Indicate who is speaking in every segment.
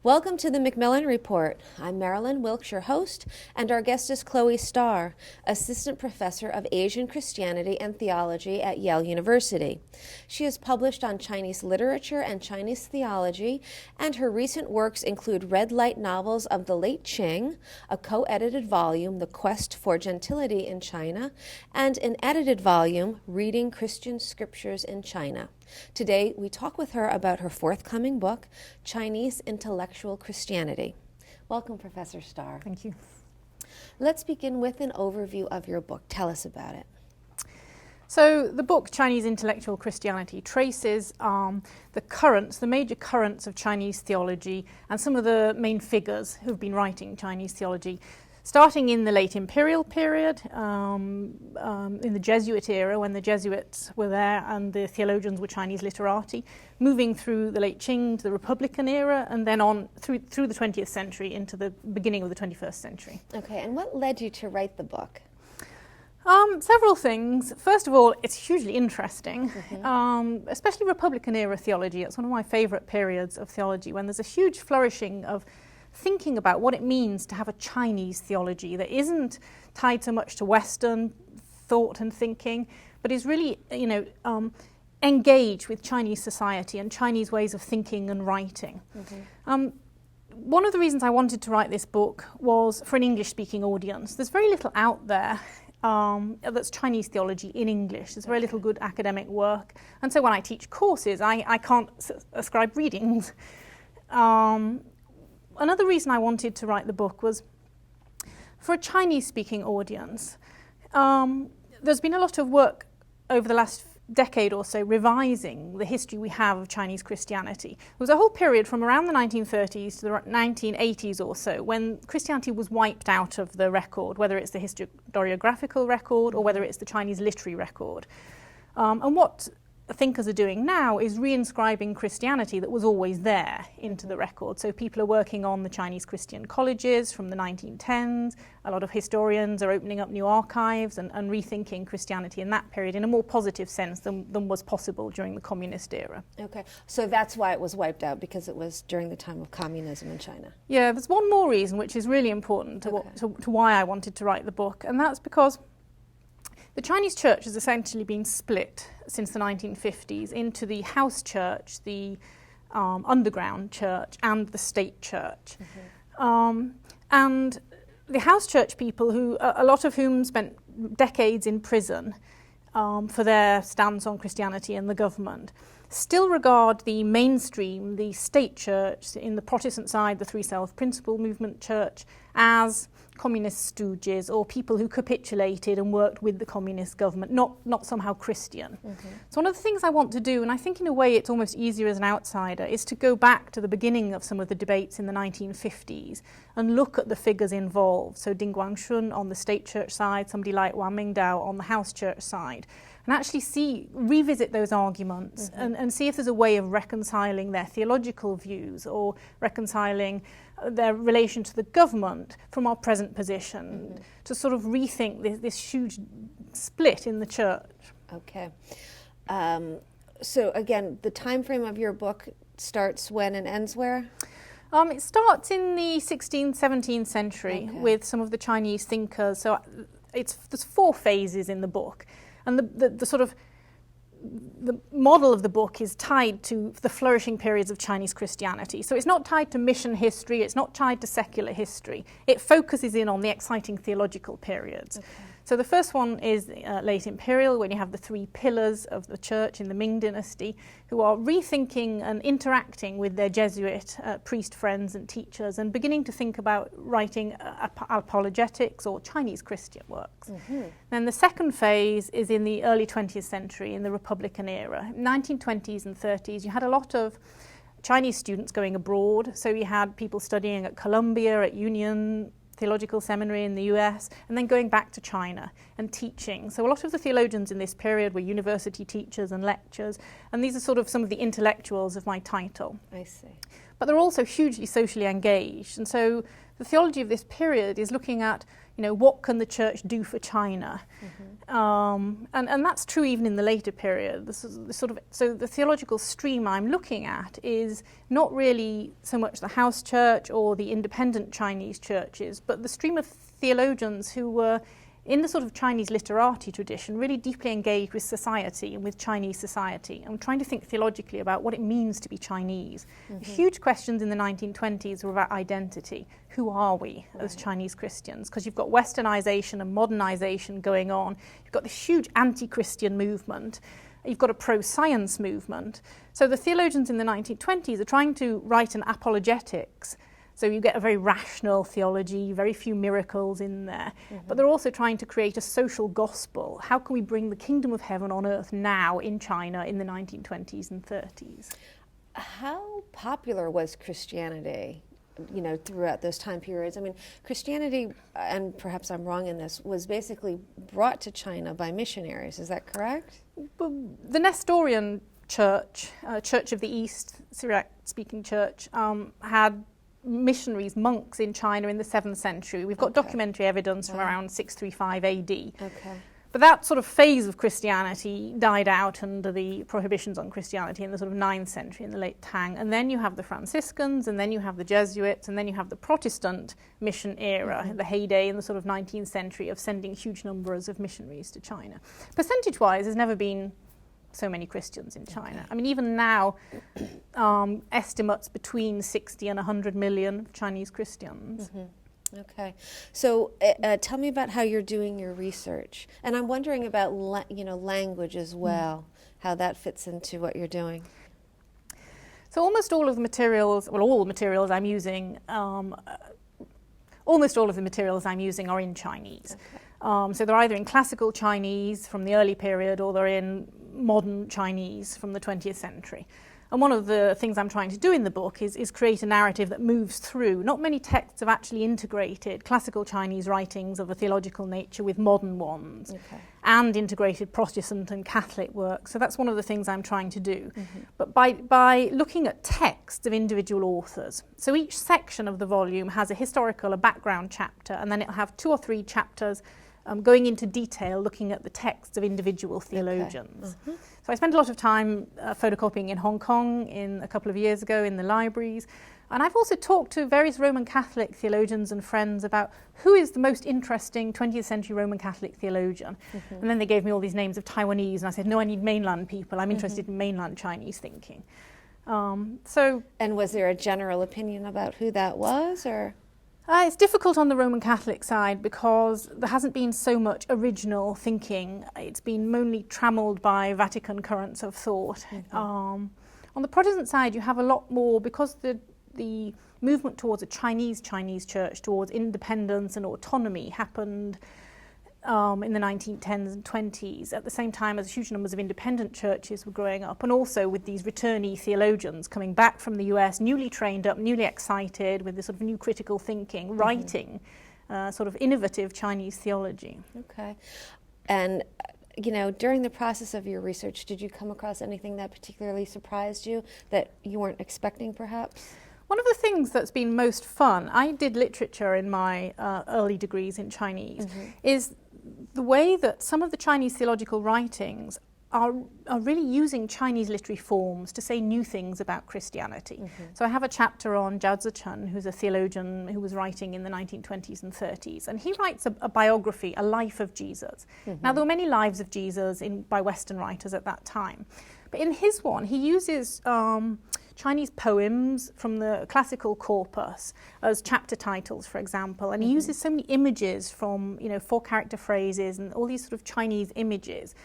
Speaker 1: Welcome to the Macmillan Report. I'm Marilyn Wilkes, your host, and our guest is Chloe Starr, Assistant Professor of Asian Christianity and Theology at Yale University. She has published on Chinese literature and Chinese theology, and her recent works include red light novels of the late Qing, a co-edited volume, The Quest for Gentility in China, and an edited volume, Reading Christian Scriptures in China. Today, we talk with her about her forthcoming book, Chinese Intellectual Christianity. Welcome, Professor Starr.
Speaker 2: Thank you.
Speaker 1: Let's begin with an overview of your book. Tell us about it.
Speaker 2: So the book, Chinese Intellectual Christianity, traces the major currents of Chinese theology and some of the main figures who've been writing Chinese theology, starting in the late imperial period, in the Jesuit era, when the Jesuits were there and the theologians were Chinese literati, moving through the late Qing to the Republican era, and then on through the 20th century into the beginning of the 21st century.
Speaker 1: Okay, and what led you to write the book?
Speaker 2: Several things. First of all, it's hugely interesting, especially Republican era theology. It's one of my favourite periods of theology, when there's a huge flourishing of thinking about what it means to have a Chinese theology that isn't tied so much to Western thought and thinking, but is really, engaged with Chinese society and Chinese ways of thinking and writing. One of the reasons I wanted to write this book was for an English-speaking audience. There's very little out there that's Chinese theology in English. There's very little good academic work, and so when I teach courses, I can't ascribe readings. Another reason I wanted to write the book was for a Chinese-speaking audience. There's been a lot of work over the last decade or so revising the history we have of Chinese Christianity. There was a whole period from around the 1930s to the 1980s or so when Christianity was wiped out of the record, whether it's the historiographical record or whether it's the Chinese literary record. And what thinkers are doing now is reinscribing Christianity that was always there into the record. So people are working on the Chinese Christian colleges from the 1910s. A lot of historians are opening up new archives and rethinking Christianity in that period in a more positive sense than was possible during the communist era.
Speaker 1: Okay, so that's why it was wiped out, because it was during the time of communism in China.
Speaker 2: Yeah, there's one more reason which is really important to why I wanted to write the book, and that's because the Chinese church has essentially been split since the 1950s into the house church, the underground church, and the state church. And the house church people, who a lot of whom spent decades in prison for their stance on Christianity and the government, still regard the mainstream, the state church, in the Protestant side, the Three Self-Principle movement church, as communist stooges or people who capitulated and worked with the communist government, not somehow Christian. So one of the things I want to do, and I think in a way it's almost easier as an outsider, is to go back to the beginning of some of the debates in the 1950s and look at the figures involved. So Ding Guangshun on the state church side, somebody like Wang Mingdao on the house church side, and actually revisit those arguments and see if there's a way of reconciling their theological views or reconciling their relation to the government from our present position, to sort of rethink this huge split in the church.
Speaker 1: Okay. So again, the time frame of your book starts when and ends where?
Speaker 2: It starts in the 16th, 17th century with some of the Chinese thinkers. So there's 4 phases in the book. And the sort of the model of the book is tied to the flourishing periods of Chinese Christianity. So it's not tied to mission history, it's not tied to secular history. It focuses in on the exciting theological periods. So the first one is late imperial, when you have the 3 pillars of the church in the Ming dynasty, who are rethinking and interacting with their Jesuit priest friends and teachers and beginning to think about writing apologetics or Chinese Christian works. Then the second phase is in the early 20th century, in the Republican era. 1920s and 30s, you had a lot of Chinese students going abroad. So you had people studying at Columbia, at Union Theological Seminary in the US, and then going back to China and teaching. So a lot of the theologians in this period were university teachers and lecturers, and these are sort of some of the intellectuals of my title.
Speaker 1: I see.
Speaker 2: But they're also hugely socially engaged, and so the theology of this period is looking at, what can the church do for China? And that's true even in the later period. So the theological stream I'm looking at is not really so much the house church or the independent Chinese churches, but the stream of theologians who were in the sort of Chinese literati tradition, really deeply engaged with society and with Chinese society, and trying to think theologically about what it means to be Chinese. Huge questions in the 1920s were about identity. Who are we as Chinese Christians? Because you've got westernization and modernization going on. You've got this huge anti-Christian movement. You've got a pro-science movement. So the theologians in the 1920s are trying to write an apologetics. So you get a very rational theology, very few miracles in there. But they're also trying to create a social gospel. How can we bring the kingdom of heaven on earth now in China in the 1920s and 30s?
Speaker 1: How popular was Christianity, throughout those time periods? I mean, Christianity, and perhaps I'm wrong in this, was basically brought to China by missionaries. Is that correct?
Speaker 2: The Nestorian church, Church of the East, Syriac-speaking church, had missionaries, monks in China in the 7th century. We've got documentary evidence from around 635 AD. But that sort of phase of Christianity died out under the prohibitions on Christianity in the sort of 9th century, in the late Tang. And then you have the Franciscans, and then you have the Jesuits, and then you have the Protestant mission era, the heyday in the sort of 19th century of sending huge numbers of missionaries to China. Percentage-wise, there's never been so many Christians in China. I mean, even now, estimates between 60 and 100 million Chinese Christians.
Speaker 1: Okay. So tell me about how you're doing your research. And I'm wondering about, language as well, how that fits into what you're doing.
Speaker 2: So almost all of the materials, all the materials I'm using, almost all of the materials I'm using are in Chinese. So they're either in classical Chinese from the early period, or they're in modern Chinese from the 20th century. And one of the things I'm trying to do in the book is create a narrative that moves through. Not many texts have actually integrated classical Chinese writings of a theological nature with modern ones, and integrated Protestant and Catholic works. So that's one of the things I'm trying to do. But by looking at texts of individual authors, so each section of the volume has a historical, a background chapter, and then it'll have 2 or 3 chapters going into detail, looking at the texts of individual theologians. So I spent a lot of time photocopying in Hong Kong a couple of years ago in the libraries. And I've also talked to various Roman Catholic theologians and friends about who is the most interesting 20th century Roman Catholic theologian. And then they gave me all these names of Taiwanese, and I said, no, I need mainland people. I'm interested in mainland Chinese thinking. And
Speaker 1: was there a general opinion about who that was, or?
Speaker 2: It's difficult on the Roman Catholic side because there hasn't been so much original thinking. It's been mainly trammelled by Vatican currents of thought. On the Protestant side, you have a lot more, because the movement towards a Chinese church, towards independence and autonomy, happened in the 1910s and 20s, at the same time as huge numbers of independent churches were growing up, and also with these returnee theologians coming back from the US, newly trained up, newly excited, with this sort of new critical thinking, writing sort of innovative Chinese theology.
Speaker 1: Okay. And, during the process of your research, did you come across anything that particularly surprised you, that you weren't expecting, perhaps?
Speaker 2: One of the things that's been most fun, I did literature in my early degrees in Chinese, is the way that some of the Chinese theological writings are really using Chinese literary forms to say new things about Christianity. So I have a chapter on Zhao Zicheng, who's a theologian who was writing in the 1920s and 30s, and he writes a biography, a life of Jesus. Now, there were many lives of Jesus by Western writers at that time, but in his one, he uses Chinese poems from the classical corpus as chapter titles, for example, and he uses so many images from, 4-character phrases and all these sort of Chinese images.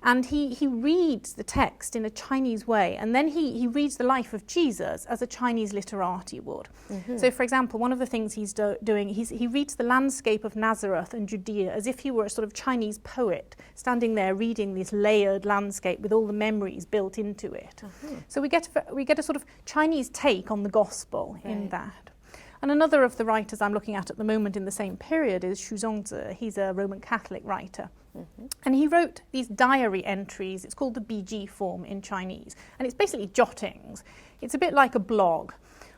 Speaker 2: And he reads the text in a Chinese way, and then he reads the life of Jesus as a Chinese literati would. So, for example, one of the things he's doing, he reads the landscape of Nazareth and Judea as if he were a sort of Chinese poet standing there reading this layered landscape with all the memories built into it. So we get a sort of Chinese take on the gospel in that. And another of the writers I'm looking at the moment in the same period is Xu Zongzi. He's a Roman Catholic writer. And he wrote these diary entries. It's called the BG form in Chinese. And it's basically jottings. It's a bit like a blog,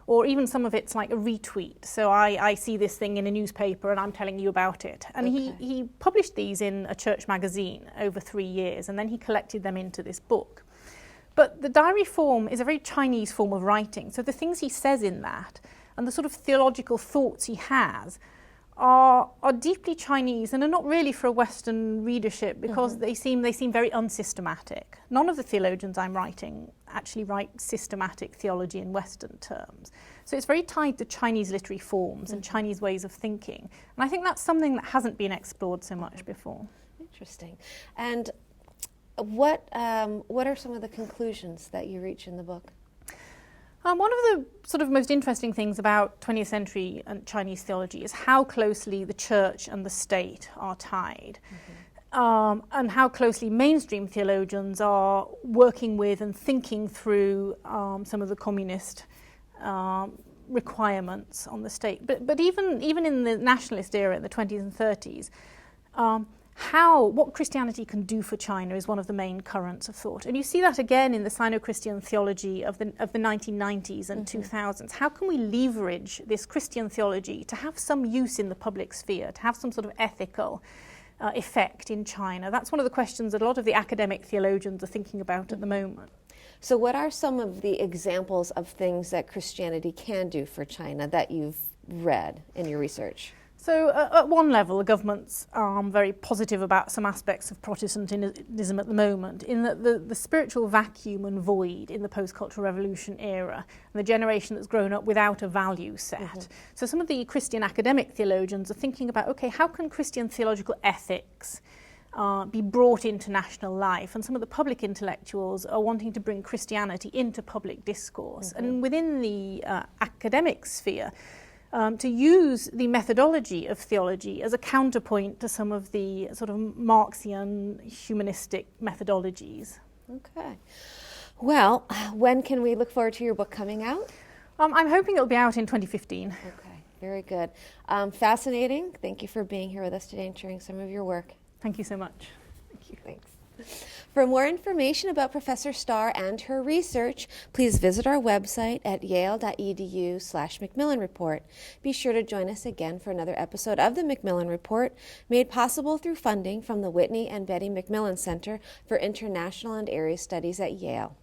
Speaker 2: or even some of it's like a retweet. So I see this thing in a newspaper and I'm telling you about it. And he published these in a church magazine over 3 years, and then he collected them into this book. But the diary form is a very Chinese form of writing. So the things he says in that and the sort of theological thoughts he has are deeply Chinese and are not really for a Western readership, because they seem very unsystematic. None of the theologians I'm writing actually write systematic theology in Western terms. So it's very tied to Chinese literary forms and Chinese ways of thinking. And I think that's something that hasn't been explored so much before.
Speaker 1: Interesting. And what are some of the conclusions that you reach in the book?
Speaker 2: One of the sort of most interesting things about 20th century and Chinese theology is how closely the church and the state are tied, and how closely mainstream theologians are working with and thinking through some of the communist requirements on the state. But even in the nationalist era in the 20s and 30s, what Christianity can do for China is one of the main currents of thought. And you see that again in the Sino-Christian theology of the 1990s and 2000s. How can we leverage this Christian theology to have some use in the public sphere, to have some sort of ethical effect in China? That's one of the questions that a lot of the academic theologians are thinking about at the moment.
Speaker 1: So what are some of the examples of things that Christianity can do for China that you've read in your research?
Speaker 2: So at one level, the government's very positive about some aspects of Protestantism at the moment, in that the spiritual vacuum and void in the post-cultural revolution era, and the generation that's grown up without a value set. So some of the Christian academic theologians are thinking about, okay, how can Christian theological ethics be brought into national life? And some of the public intellectuals are wanting to bring Christianity into public discourse. And within the academic sphere, to use the methodology of theology as a counterpoint to some of the sort of Marxian humanistic methodologies.
Speaker 1: Okay. Well, when can we look forward to your book coming out?
Speaker 2: I'm hoping it'll be out in 2015.
Speaker 1: Okay, very good. Fascinating. Thank you for being here with us today and sharing some of your work.
Speaker 2: Thank you so much.
Speaker 1: Thank you. Thanks. For more information about Professor Starr and her research, please visit our website at yale.edu/Macmillan Report. Be sure to join us again for another episode of the Macmillan Report, made possible through funding from the Whitney and Betty Macmillan Center for International and Area Studies at Yale.